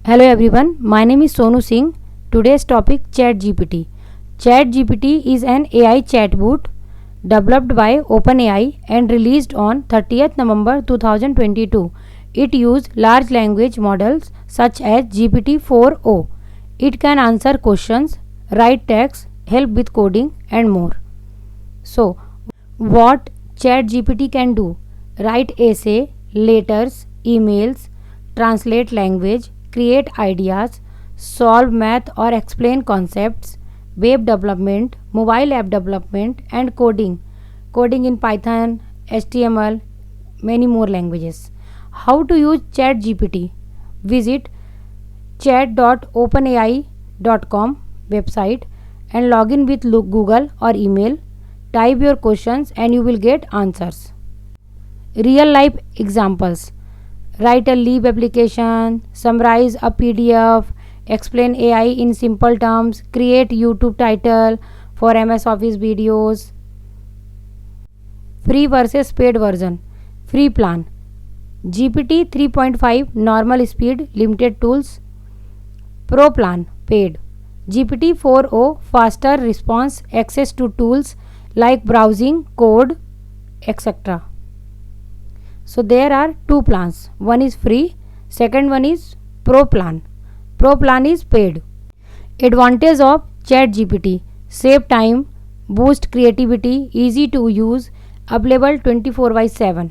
Hello everyone, my name is Sonu Singh. Today's topic ChatGPT. ChatGPT is an AI chatbot developed by OpenAI and released on 30th November 2022. It uses large language models such as GPT-4o. It can answer questions, write text, help with coding and more. So, what ChatGPT can do? Write essay, letters, emails, translate language, create ideas, solve math or explain concepts, web development, mobile app development, and coding. Coding in Python, HTML, many more languages. How to use ChatGPT? Visit chat.openai.com website and log in with Google or email. Type your questions and you will get answers. Real life examples: write a leave application, summarize a PDF, explain AI in simple terms, create YouTube title for MS Office videos. Free versus paid version. Free plan: GPT 3.5 normal speed, limited tools. Pro plan paid: GPT 4o faster response, access to tools like browsing, code, etc. So there are two plans. One is free, second one is pro plan. Pro plan is paid. Advantage of ChatGPT: save time, boost creativity, easy to use, available 24/7.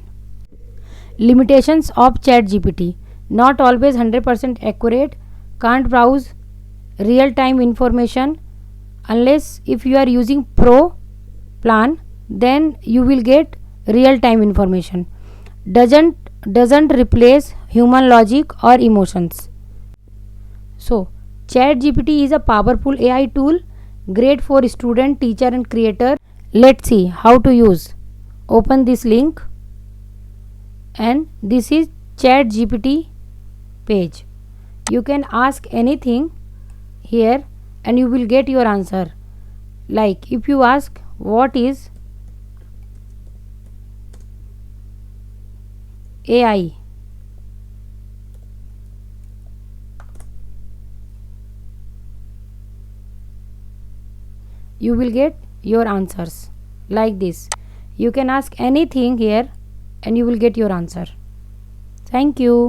Limitations of ChatGPT: not always 100% accurate, can't browse real time information unless if you are using pro plan, then you will get real time information. Doesn't replace human logic or emotions. So ChatGPT is a powerful AI tool, great for student, teacher and creator. Let's see how to use. Open this link and this is ChatGPT page. You can ask anything here and you will get your answer. Like if you ask what is AI, you will get your answers like this. You can ask anything here and you will get your answer. Thank you.